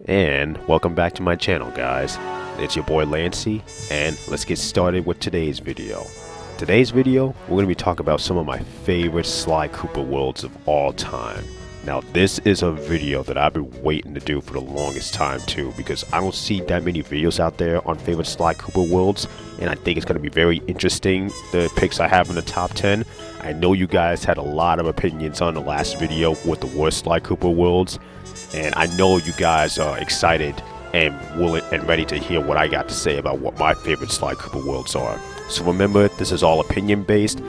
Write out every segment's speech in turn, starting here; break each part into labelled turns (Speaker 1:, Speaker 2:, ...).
Speaker 1: And welcome back to my channel, guys. It's your boy Lancy, and let's get started with today's video. Today's video, we're going to be talking about some of my favorite Sly Cooper worlds of all time. Now, this is a video that I've been waiting to do for the longest time too, because I don't see that many videos out there on favorite Sly Cooper worlds, and I think it's going to be very interesting, the picks I have in the top 10. I know you guys had a lot of opinions on the last video with the worst Sly Cooper worlds, and I know you guys are excited and willing and ready to hear what I got to say about what my favorite Sly Cooper worlds are. So remember, this is all opinion based.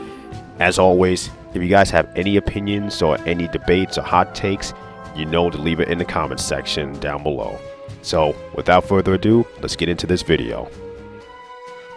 Speaker 1: As always, if you guys have any opinions or any debates or hot takes, you know to leave it in the comments section down below. So without further ado, let's get into this video.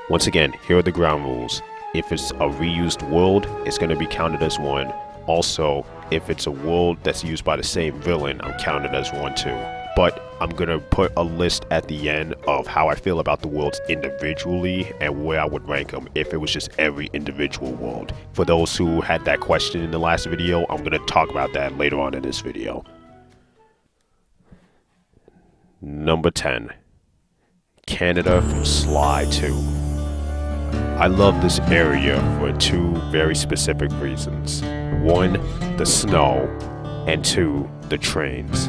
Speaker 1: Once again, here are the ground rules. If it's a reused world, it's going to be counted as one. Also, if it's a world that's used by the same villain, I'm counted as one too. But I'm going to put a list at the end of how I feel about the worlds individually and where I would rank them if it was just every individual world. For those who had that question in the last video, I'm going to talk about that later on in this video. Number 10. Canada from Sly 2. I love this area for two very specific reasons. One, the snow, and two, the trains.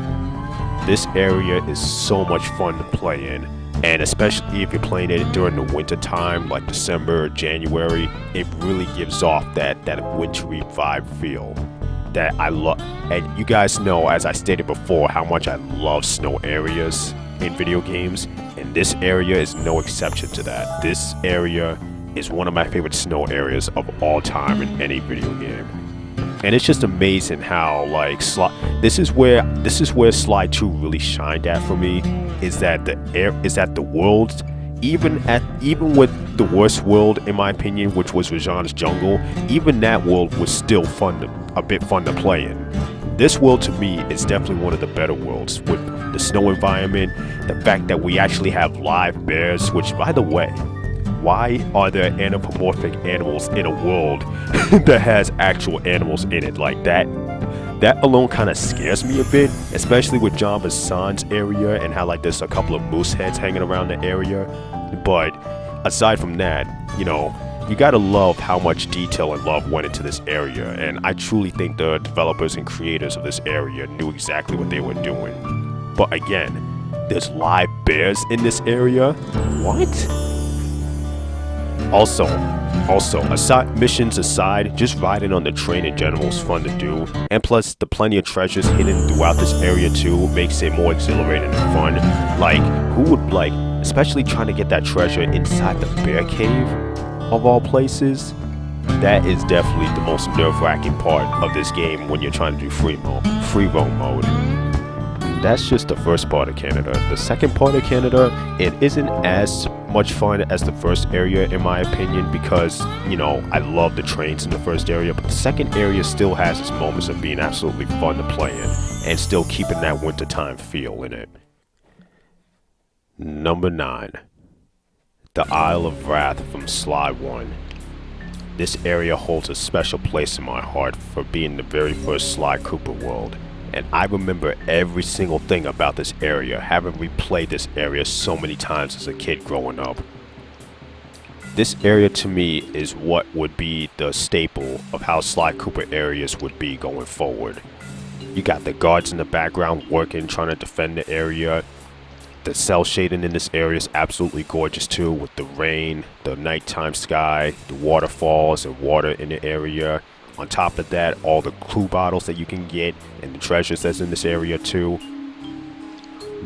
Speaker 1: This area is so much fun to play in, and especially if you're playing it during the winter time, like December or January, it really gives off that wintry vibe feel that I love. And you guys know, as I stated before, how much I love snow areas in video games, and this area is no exception to that. This area is one of my favorite snow areas of all time in any video game. And it's just amazing how, like, this is where Sly 2 really shined at for me, is that the worlds, even with the worst world in my opinion, which was Rajan's jungle, even that world was still a bit fun to play in. This world to me is definitely one of the better worlds, with the snow environment, the fact that we actually have live bears, which, by the way, why are there anthropomorphic animals in a world that has actual animals in it? Like that alone kind of scares me a bit, especially with John Bassan's area and how, like, there's a couple of moose heads hanging around the area. But aside from that, you know, you gotta love how much detail and love went into this area, and I truly think the developers and creators of this area knew exactly what they were doing. But again, there's live bears in this area? What? Also, missions aside, just riding on the train in general is fun to do, and plus the plenty of treasures hidden throughout this area too makes it more exhilarating and fun. Like, who would like, especially trying to get that treasure inside the bear cave of all places? That is definitely the most nerve-wracking part of this game when you're trying to do free roam mode. That's just the first part of Canada. The second part of Canada, it isn't as much fun as the first area in my opinion, because, you know, I love the trains in the first area, but the second area still has its moments of being absolutely fun to play in and still keeping that wintertime feel in it. Number 9. The Isle of Wrath from Sly 1. This area holds a special place in my heart for being the very first Sly Cooper world. And I remember every single thing about this area, having replayed this area so many times as a kid growing up. This area to me is what would be the staple of how Sly Cooper areas would be going forward. You got the guards in the background working, trying to defend the area. The cell shading in this area is absolutely gorgeous too, with the rain, the nighttime sky, the waterfalls and water in the area. On top of that, all the clue bottles that you can get and the treasures that's in this area too.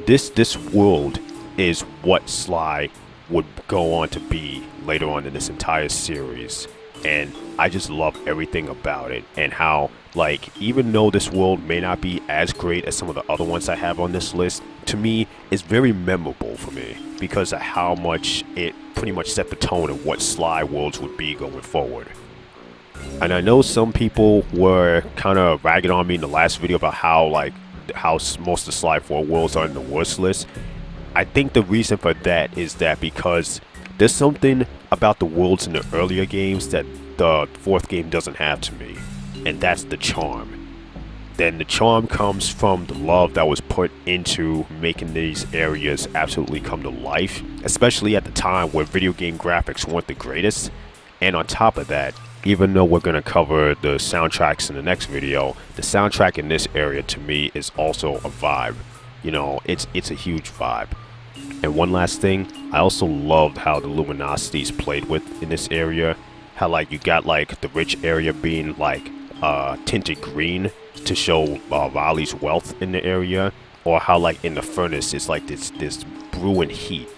Speaker 1: This world is what Sly would go on to be later on in this entire series. And I just love everything about it, and how, like, even though this world may not be as great as some of the other ones I have on this list, to me, it's very memorable for me because of how much it pretty much set the tone of what Sly worlds would be going forward. And I know some people were kind of ragging on me in the last video about how most of Sly 4 worlds are in the worst list. I think the reason for that is that because there's something about the worlds in the earlier games that the fourth game doesn't have to me, and that's the charm. then the charm comes from the love that was put into making these areas absolutely come to life, especially at the time where video game graphics weren't the greatest. And on top of that, even though we're going to cover the soundtracks in the next video, the soundtrack in this area to me is also a vibe. You know, it's a huge vibe. And one last thing, I also loved how the luminosities played with in this area. How like you got like the rich area being like tinted green to show Raleigh's wealth in the area, or how like in the furnace it's like this brewing heat,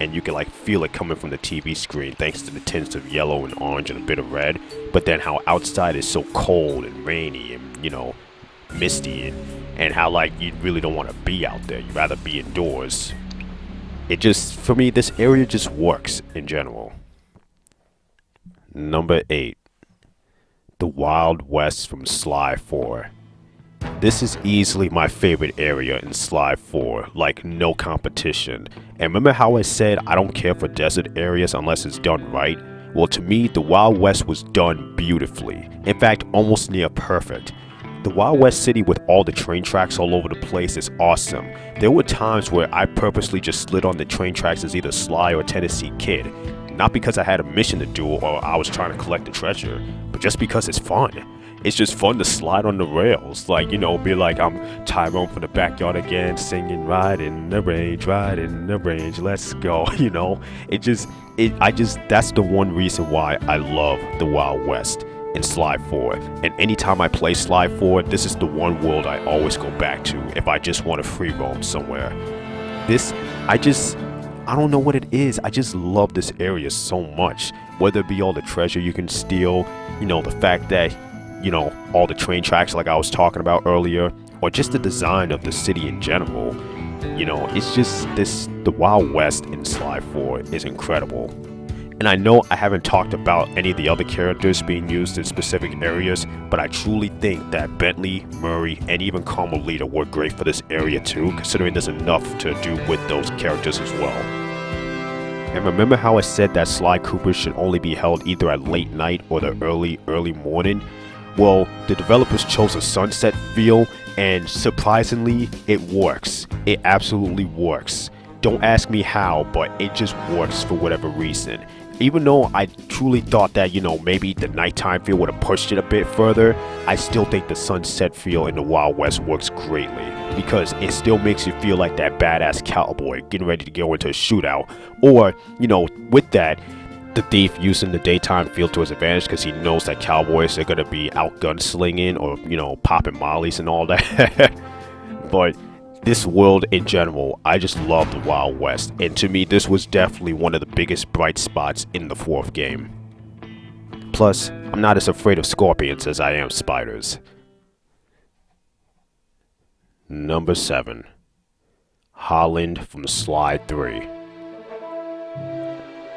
Speaker 1: and you can like feel it coming from the TV screen thanks to the tints of yellow and orange and a bit of red. But then how outside is so cold and rainy and, you know, misty, and how like you really don't want to be out there, you'd rather be indoors. It just, for me, this area just works in general. Number 8. The Wild West from Sly 4. This is easily my favorite area in Sly 4, like no competition. And remember how I said I don't care for desert areas unless it's done right? Well, to me, the Wild West was done beautifully. In fact, almost near perfect. The Wild West City with all the train tracks all over the place is awesome. There were times where I purposely just slid on the train tracks as either Sly or Tennessee Kid. Not because I had a mission to do or I was trying to collect the treasure, but just because it's fun. It's just fun to slide on the rails, like, you know, be like I'm Tyrone from the backyard again, singing "Ride in the range, let's go." You know, that's the one reason why I love the Wild West in Sly 4. And anytime I play Sly 4, this is the one world I always go back to if I just want to free roam somewhere. I don't know what it is. I just love this area so much. Whether it be all the treasure you can steal, you know, the fact that, you know, all the train tracks like I was talking about earlier, or just the design of the city in general. You know, it's just the Wild West in Sly 4 is incredible. And I know I haven't talked about any of the other characters being used in specific areas, but I truly think that Bentley, Murray, and even Carmelita work great for this area too, considering there's enough to do with those characters as well. And remember how I said that Sly Cooper should only be held either at late night or the early morning? Well, the developers chose a sunset feel, and surprisingly, it works. It absolutely works. Don't ask me how, but it just works for whatever reason. Even though I truly thought that, you know, maybe the nighttime feel would have pushed it a bit further, I still think the sunset feel in the Wild West works greatly, because it still makes you feel like that badass cowboy getting ready to go into a shootout. Or, you know, with that, the thief using the daytime feel to his advantage because he knows that cowboys are going to be out gunslinging or, you know, popping mollies and all that. But this world in general, I just love the Wild West, and to me this was definitely one of the biggest bright spots in the 4th game. Plus, I'm not as afraid of scorpions as I am spiders. Number 7. Holland from Sly 3.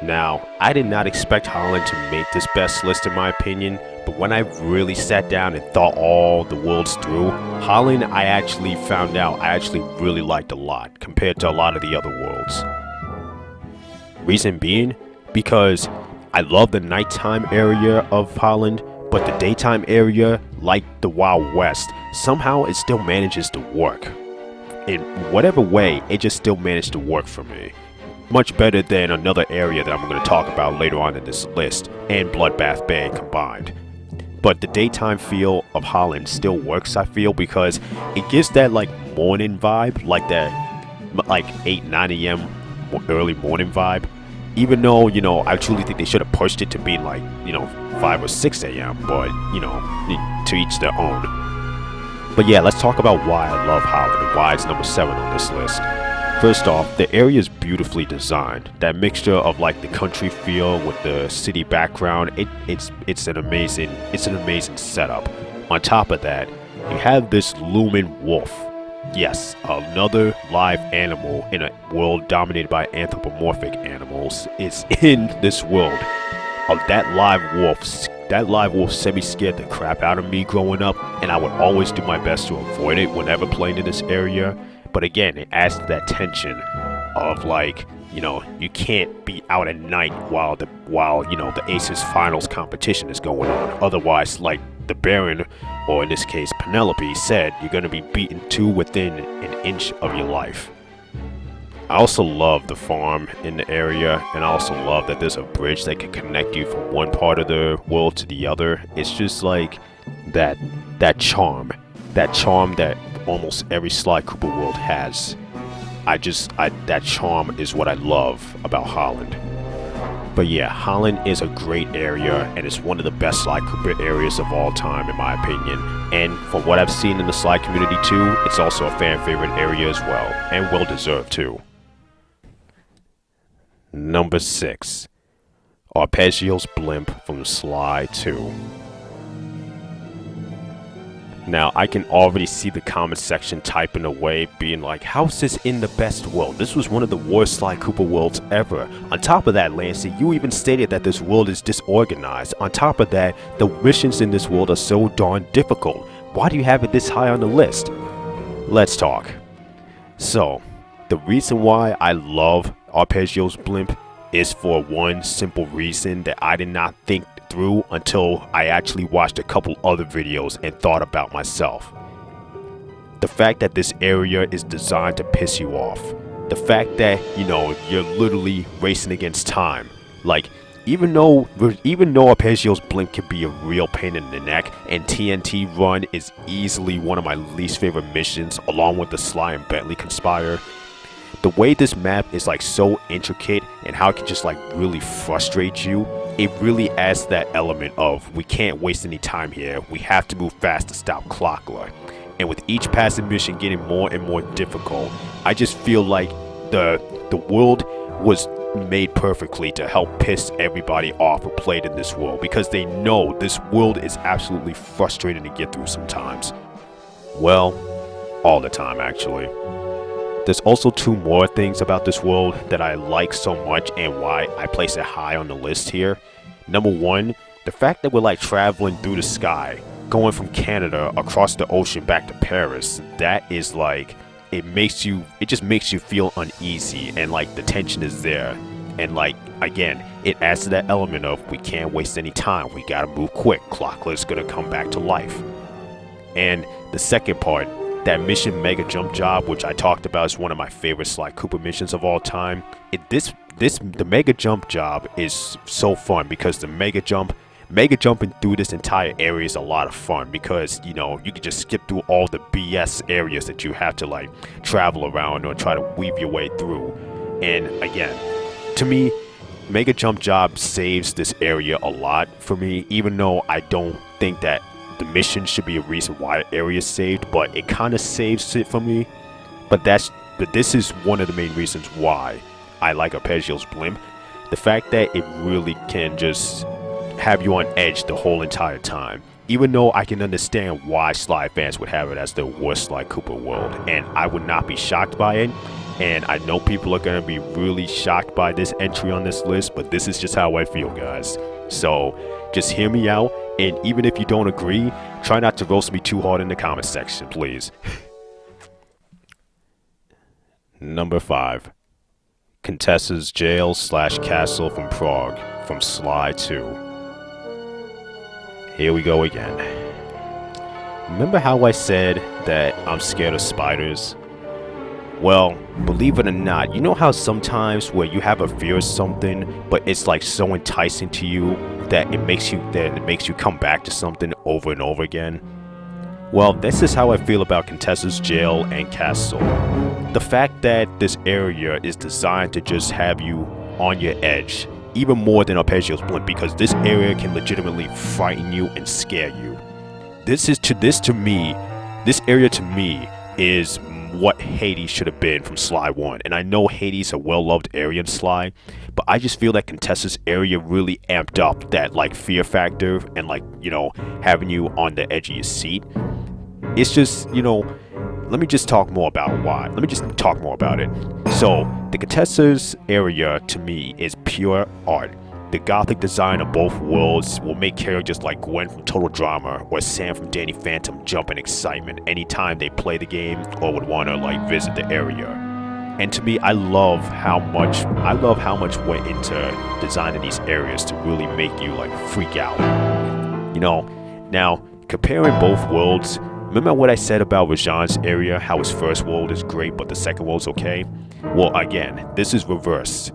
Speaker 1: Now, I did not expect Holland to make this best list in my opinion, but when I really sat down and thought all the worlds through, Holland I actually found out I actually really liked a lot compared to a lot of the other worlds. Reason being, because I love the nighttime area of Holland, but the daytime area, like the Wild West, somehow it still manages to work. In whatever way, it just still managed to work for me. Much better than another area that I'm going to talk about later on in this list, and Bloodbath Bay combined. But the daytime feel of Holland still works, I feel, because it gives that like morning vibe, like that like 8-9 a.m. early morning vibe. Even though, you know, I truly think they should have pushed it to be like, you know, 5 or 6 a.m. But, you know, to each their own. But yeah, let's talk about why I love Holland and why it's number 7 on this list. First off, the area is beautifully designed. That mixture of like the country feel with the city background, it's an amazing setup. On top of that, you have this looming wolf. Yes, another live animal in a world dominated by anthropomorphic animals is in this world. That live wolf semi-scared the crap out of me growing up, and I would always do my best to avoid it whenever playing in this area. But again, it adds to that tension of like, you know, you can't be out at night while you know the Aces Finals competition is going on. Otherwise, like the Baron, or in this case Penelope, said you're going to be beaten to within an inch of your life. I also love the farm in the area, and I also love that there's a bridge that can connect you from one part of the world to the other. It's just like that charm that almost every Sly Cooper world has. That charm is what I love about Holland. But yeah, Holland is a great area, and it's one of the best Sly Cooper areas of all time, in my opinion. And from what I've seen in the Sly community too, it's also a fan favorite area as well, and well deserved too. Number 6. Arpeggio's Blimp from Sly 2. Now, I can already see the comment section typing away, being like, how's this in the best world? This was one of the worst Sly Cooper worlds ever. On top of that, Lancey, you even stated that this world is disorganized. On top of that, the missions in this world are so darn difficult. Why do you have it this high on the list? Let's talk. So, the reason why I love Arpeggio's Blimp is for one simple reason that I did not think through until I actually watched a couple other videos and thought about myself. The fact that this area is designed to piss you off. The fact that, you're literally racing against time. Like, even though Arpeggio's Blimp can be a real pain in the neck, and TNT Run is easily one of my least favorite missions, along with the Sly and Bentley Conspire, the way this map is like so intricate and how it can just like really frustrate you, it really adds that element of we can't waste any time here, we have to move fast to stop Clockler. And with each passing mission getting more and more difficult, I just feel like the world was made perfectly to help piss everybody off who played in this world, because they know this world is absolutely frustrating to get through sometimes. Well, all the time actually. There's also 2 more things about this world that I like so much and why I place it high on the list here. Number 1, the fact that we're like traveling through the sky, going from Canada across the ocean back to Paris. That is like, it just makes you feel uneasy, and like the tension is there. And like, again, it adds to that element of we can't waste any time, we gotta move quick, Clockler's gonna come back to life. And the second part, that mission Mega Jump job, which I talked about, is one of my favorite Sly Cooper missions of all time. The Mega Jump job is so fun because the Mega jumping through this entire area is a lot of fun, because you can just skip through all the BS areas that you have to like travel around or try to weave your way through. And again, to me, Mega Jump job saves this area a lot for me, even though I don't think that the mission should be a reason why the area is saved, but it kind of saves it for me. But this is one of the main reasons why I like Arpeggio's Blimp. The fact that it really can just have you on edge the whole entire time. Even though I can understand why Sly fans would have it as the worst Sly Cooper world, and I would not be shocked by it. And I know people are going to be really shocked by this entry on this list, but this is just how I feel, guys. So just hear me out, and even if you don't agree, try not to roast me too hard in the comment section, please. Number 5. Contessa's Jail/Castle from Prague from Sly 2. Here we go again. Remember how I said that I'm scared of spiders? Well, believe it or not, you know how sometimes where you have a fear of something, but it's like so enticing to you that it makes you come back to something over and over again? Well, this is how I feel about Contessa's Jail and Castle. The fact that this area is designed to just have you on your edge, even more than Arpeggio's Blimp, because this area can legitimately frighten you and scare you. This area to me is what Hades should have been from Sly 1. And I know Hades is a well-loved area in Sly, but I just feel that Contessa's area really amped up that like fear factor and like, having you on the edge of your seat. It's just, let me just talk more about why. Let me just talk more about it. So, the Contessa's area to me is pure art. The gothic design of both worlds will make characters like Gwen from Total Drama or Sam from Danny Phantom jump in excitement anytime they play the game or would want to visit the area. And to me, I love how much went into designing these areas to really make you freak out. Now Comparing both worlds, remember what I said about Rajan's area, how his first world is great but the second world's okay? Well, again, this is reversed.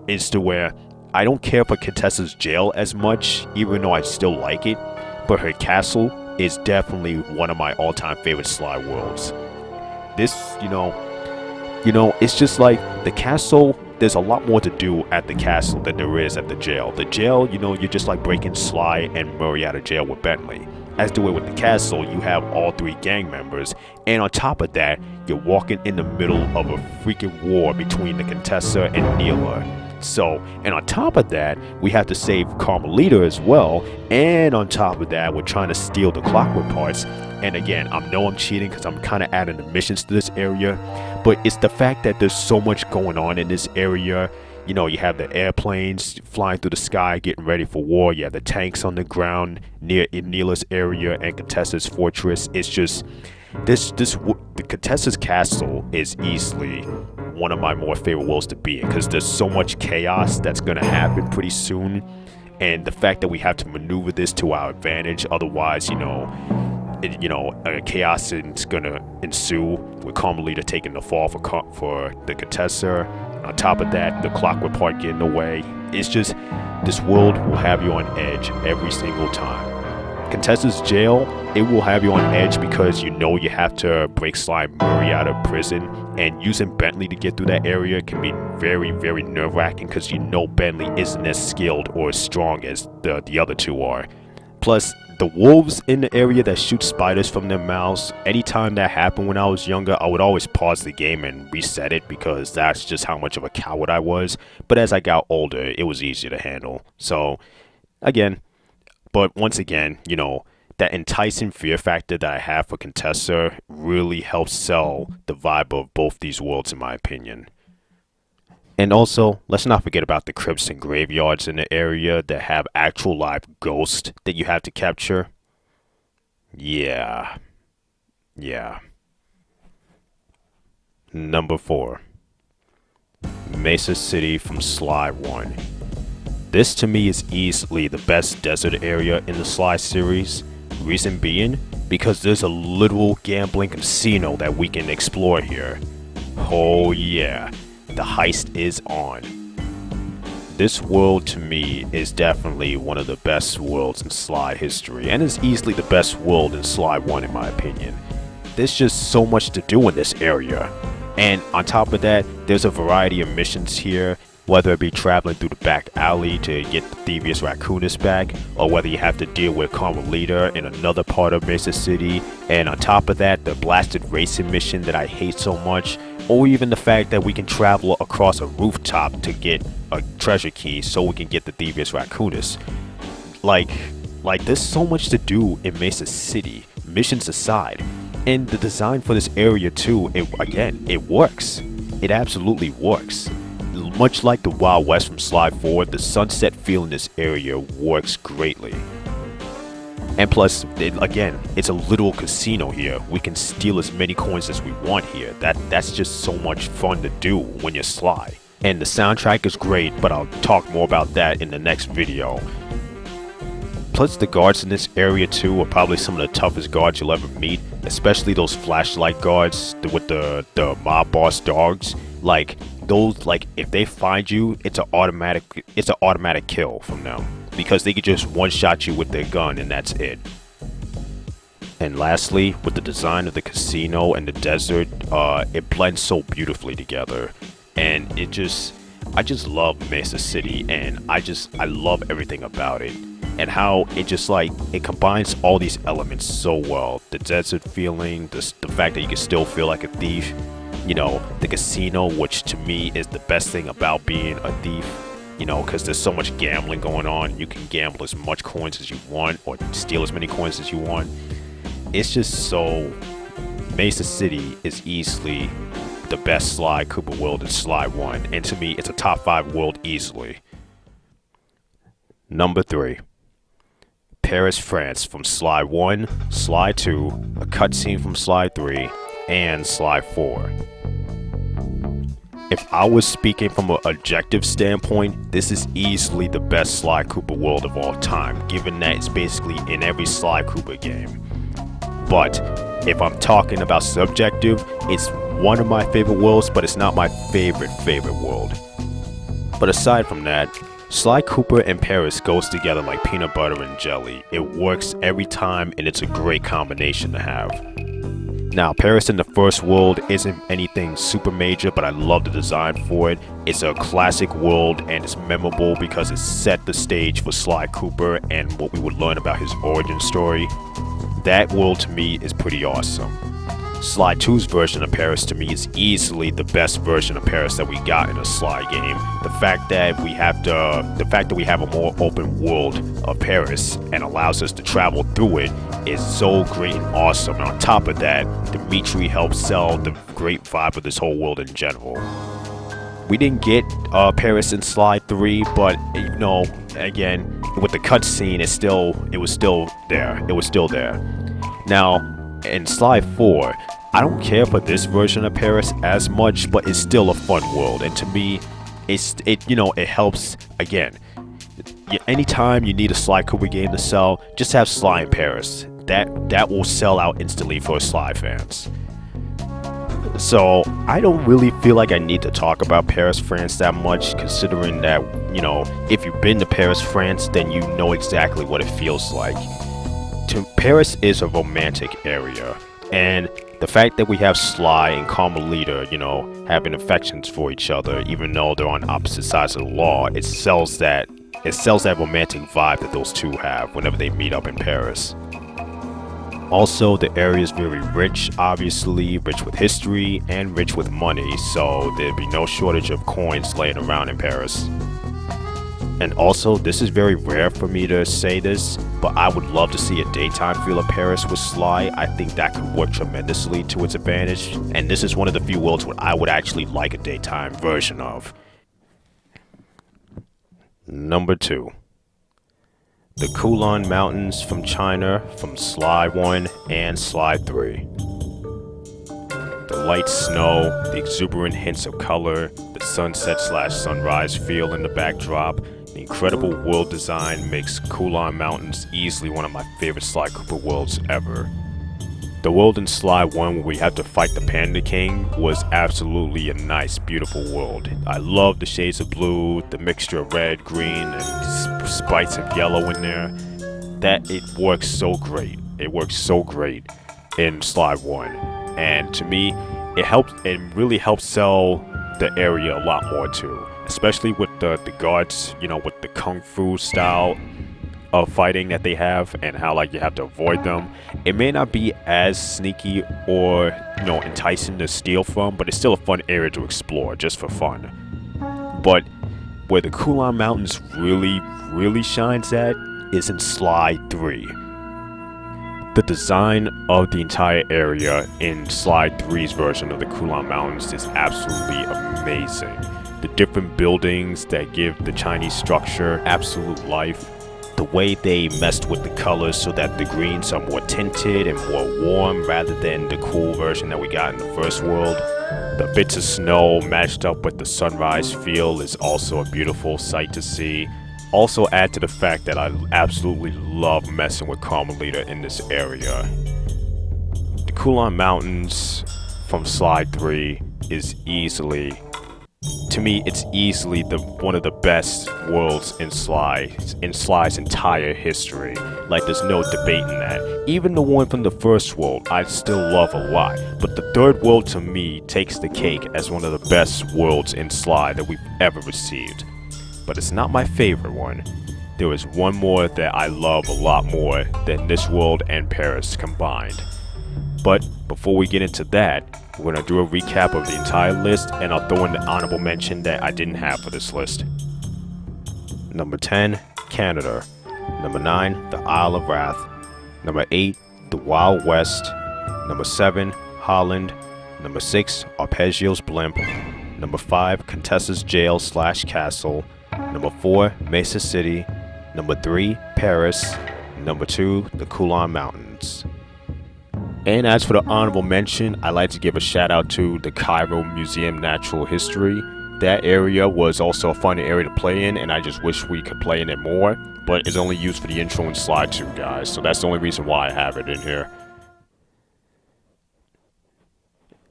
Speaker 1: It's to where I don't care for Contessa's jail as much, even though I still like it, but her castle is definitely one of my all-time favorite Sly worlds. This, it's just like the castle, there's a lot more to do at the castle than there is at the jail. The jail, you're just like breaking Sly and Murray out of jail with Bentley. As the way with the castle, you have all three gang members, and on top of that, you're walking in the middle of a freaking war between the Contessa and Neela. So, and on top of that, we have to save Carmelita as well, and on top of that, we're trying to steal the clockwork parts. And again, I know I'm cheating because I'm kind of adding the missions to this area, but it's the fact that there's so much going on in this area. You have the airplanes flying through the sky getting ready for war. You have the tanks on the ground near Neela's area and Contessa's fortress. It's just the Contessa's castle is easily one of my more favorite worlds to be in, because there's so much chaos that's going to happen pretty soon, and the fact that we have to maneuver this to our advantage, otherwise chaos is going to ensue with Carmelita taking the fall for the Contessa. On top of that, the clockwork part getting away. It's just, this world will have you on edge every single time. Contessa's jail, it will have you on edge because you have to break Sly Murray out of prison, and using Bentley to get through that area can be very, very nerve-wracking because Bentley isn't as skilled or as strong as the other two are. Plus, the wolves in the area that shoot spiders from their mouths, anytime that happened when I was younger, I would always pause the game and reset it because that's just how much of a coward I was. But as I got older, it was easier to handle. So, once again, that enticing fear factor that I have for Contessa really helps sell the vibe of both these worlds, in my opinion. And also, let's not forget about the crypts and graveyards in the area that have actual live ghosts that you have to capture. Yeah. Number 4. Mesa City from Sly 1. This to me is easily the best desert area in the Sly series. Reason being, because there's a literal gambling casino that we can explore here. Oh yeah. The heist is on. This world to me is definitely one of the best worlds in Sly history, and is easily the best world in Sly 1 in my opinion. There's just so much to do in this area, and on top of that, there's a variety of missions here, whether it be traveling through the back alley to get the devious raccoonist back, or whether you have to deal with Carmelita in another part of Mesa City, and on top of that, the blasted racing mission that I hate so much, or even the fact that we can travel across a rooftop to get a treasure key so we can get the devious raccoonist. Like there's so much to do in Mesa City, missions aside, and the design for this area too, it works. It absolutely works. Much like the Wild West from Sly 4, the sunset feel in this area works greatly. And plus, it's a literal casino here. We can steal as many coins as we want here. That's just so much fun to do when you're Sly. And the soundtrack is great, but I'll talk more about that in the next video. Plus, the guards in this area too are probably some of the toughest guards you'll ever meet, especially those flashlight guards with the mob boss dogs. If they find you, it's an automatic kill from them, because they could just one-shot you with their gun and that's it. And lastly, with the design of the casino and the desert, it blends so beautifully together, and I just love Mesa City, and I love everything about it, and how it combines all these elements so well. The desert feeling, the fact that you can still feel like a thief, the casino, which to me is the best thing about being a thief, because there's so much gambling going on. You can gamble as much coins as you want, or steal as many coins as you want. It's just so... Mesa City is easily the best Sly Cooper world in Sly 1, and to me, it's a top 5 world easily. Number 3. Paris, France from Sly 1, Sly 2, a cutscene from Sly 3, and Sly 4. If I was speaking from an objective standpoint, this is easily the best Sly Cooper world of all time, given that it's basically in every Sly Cooper game. But if I'm talking about subjective, it's one of my favorite worlds, but it's not my favorite world. But aside from that, Sly Cooper and Paris goes together like peanut butter and jelly. It works every time and it's a great combination to have. Now, Paris in the first world isn't anything super major, but I love the design for it. It's a classic world and it's memorable because it set the stage for Sly Cooper and what we would learn about his origin story. That world to me is pretty awesome. Sly 2's version of Paris to me is easily the best version of Paris that we got in a Sly game. The fact that we have a more open world of Paris and allows us to travel through it is so great and awesome. And on top of that, Dimitri helps sell the great vibe of this whole world in general. We didn't get Paris in Sly 3, but you know, again, with the cutscene, it was still there. Now, in Sly 4, I don't care for this version of Paris as much, but it's still a fun world, and to me, it helps. Again, anytime you need a Sly Cooper game to sell, just have Sly in Paris. That will sell out instantly for Sly fans. So I don't really feel like I need to talk about Paris, France that much, considering that, if you've been to Paris, France, then you know exactly what it feels like. Paris is a romantic area, and the fact that we have Sly and Carmelita, having affections for each other, even though they're on opposite sides of the law, it sells that romantic vibe that those two have whenever they meet up in Paris. Also, the area is very rich, obviously, rich with history and rich with money, so there'd be no shortage of coins laying around in Paris. And also, this is very rare for me to say this, but I would love to see a daytime feel of Paris with Sly. I think that could work tremendously to its advantage, and this is one of the few worlds where I would actually like a daytime version of. Number 2. The Coulon Mountains from China from Sly 1 and Sly 3. The light snow, the exuberant hints of color, the sunset/sunrise feel in the backdrop, the incredible world design makes Coulon Mountains easily one of my favorite Sly Cooper worlds ever. The world in Sly 1 where we had to fight the Panda King was absolutely a nice, beautiful world. I love the shades of blue, the mixture of red, green, and spites of yellow in there. It works so great. It works so great in Sly 1. And to me, it really helps sell the area a lot more too. Especially with the guards, with the kung fu style of fighting that they have and how you have to avoid them. It may not be as sneaky or enticing to steal from, but it's still a fun area to explore just for fun. But where the Coulon Mountains really shines at is in Sly 3. The design of the entire area in Sly 3's version of the Coulon Mountains is absolutely amazing. The different buildings that give the Chinese structure absolute life. The way they messed with the colors so that the greens are more tinted and more warm rather than the cool version that we got in the first world. The bits of snow matched up with the sunrise feel is also a beautiful sight to see. Also add to the fact that I absolutely love messing with Carmelita in this area. The Coulon Mountains from Sly 3 is easily, to me, it's easily one of the best worlds in Sly's entire history. There's no debating that. Even the one from the first world, I still love a lot. But the third world, to me, takes the cake as one of the best worlds in Sly that we've ever received. But it's not my favorite one. There is one more that I love a lot more than this world and Paris combined. But before we get into that, we're going to do a recap of the entire list, and I'll throw in the honorable mention that I didn't have for this list. Number 10, Canada. Number 9, the Isle of Wrath. Number 8, the Wild West. Number 7, Holland. Number 6, Arpeggio's Blimp. Number 5, Contessa's Jail/Castle. Number 4, Mesa City. Number 3, Paris. Number 2, the Coulon Mountains. And as for the honorable mention, I'd like to give a shout out to the Cairo Museum Natural History. That area was also a fun area to play in, and I just wish we could play in it more, but it's only used for the intro and Sly 2, guys, so that's the only reason why I have it in here.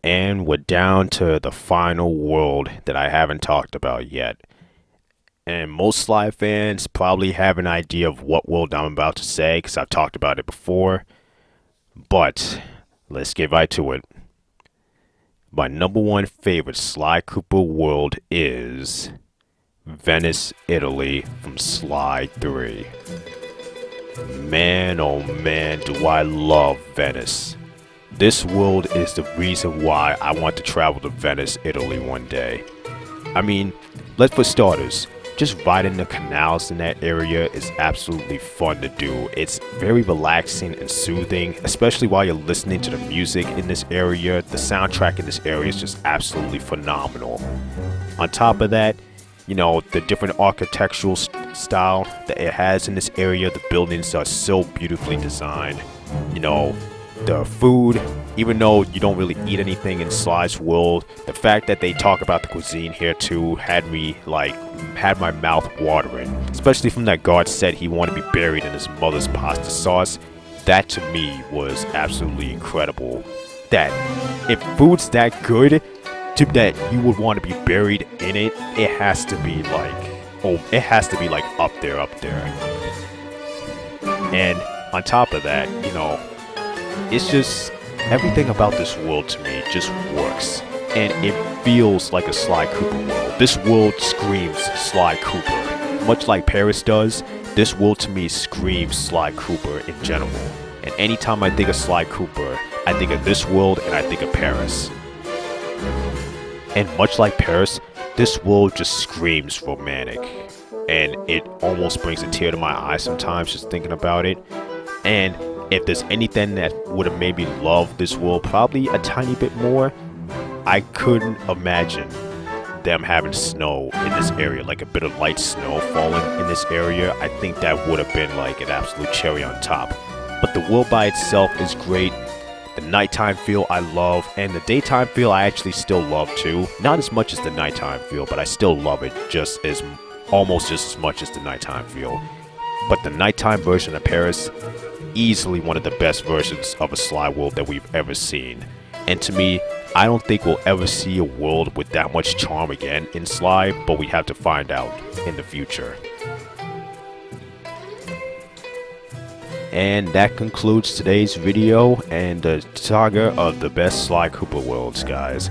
Speaker 1: And we're down to the final world that I haven't talked about yet. And most Sly fans probably have an idea of what world I'm about to say, because I've talked about it before. But let's get right to it. My number one favorite Sly Cooper world is Venice, Italy from Sly 3. Man, oh man, do I love Venice. This world is the reason why I want to travel to Venice, Italy one day. I mean, for starters, just riding the canals in that area is absolutely fun to do. It's very relaxing and soothing, especially while you're listening to the music in this area. The soundtrack in this area is just absolutely phenomenal. On top of that, you know, the different architectural style that it has in this area, the buildings are so beautifully designed. You know, the food, even though you don't really eat anything in Sly's world, the fact that they talk about the cuisine here too had my mouth watering. Especially from that guard said he wanted to be buried in his mother's pasta sauce. That to me was absolutely incredible. That if food's that good, that you would want to be buried in it, it has to be like up there. And on top of that, you know, it's just everything about this world to me just works, and it feels like a Sly Cooper world. This world screams Sly Cooper. Much like Paris does, this world to me screams Sly Cooper in general. And anytime I think of Sly Cooper, I think of this world and I think of Paris. And much like Paris, this world just screams romantic. And it almost brings a tear to my eye sometimes just thinking about it. And if there's anything that would have made me love this world probably a tiny bit more, I couldn't imagine them having snow in this area, like a bit of light snow falling in this area. I think that would have been like an absolute cherry on top. But the world by itself is great. The nighttime feel I love, and the daytime feel I actually still love too. Not as much as the nighttime feel, but I still love it almost just as much as the nighttime feel. But the nighttime version of Paris, easily one of the best versions of a Sly world that we've ever seen. And to me, I don't think we'll ever see a world with that much charm again in Sly, but we have to find out in the future. And that concludes today's video and the saga of the best Sly Cooper worlds, guys.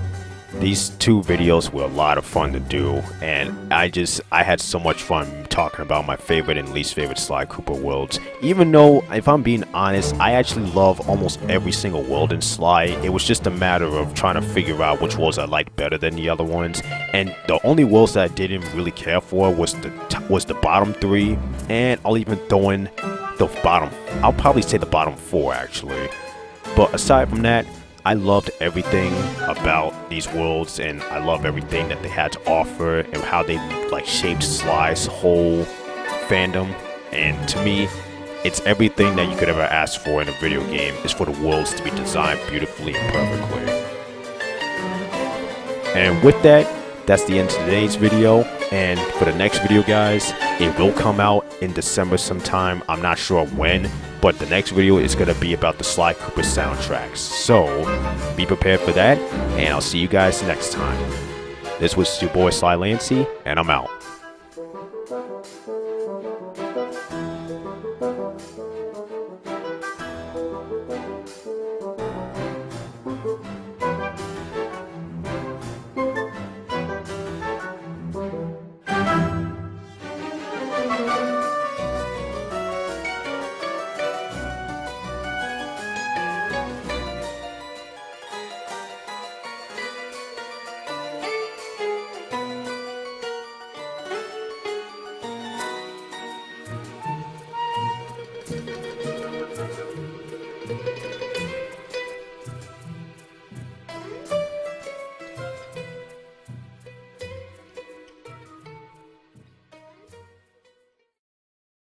Speaker 1: These two videos were a lot of fun to do, and I had so much fun talking about my favorite and least favorite Sly Cooper worlds. Even though, if I'm being honest, I actually love almost every single world in Sly. It was just a matter of trying to figure out which worlds I liked better than the other ones. And the only worlds that I didn't really care for was the bottom three, and I'll even throw in I'll probably say the bottom four actually. But aside from that, I loved everything about these worlds, and I love everything that they had to offer and how they shaped Sly's whole fandom. And to me, it's everything that you could ever ask for in a video game is for the worlds to be designed beautifully and perfectly. And with that, that's the end of today's video. And for the next video, guys, it will come out in December sometime. I'm not sure when, but the next video is going to be about the Sly Cooper soundtracks. So be prepared for that, and I'll see you guys next time. This was your boy Sly Lancy, and I'm out.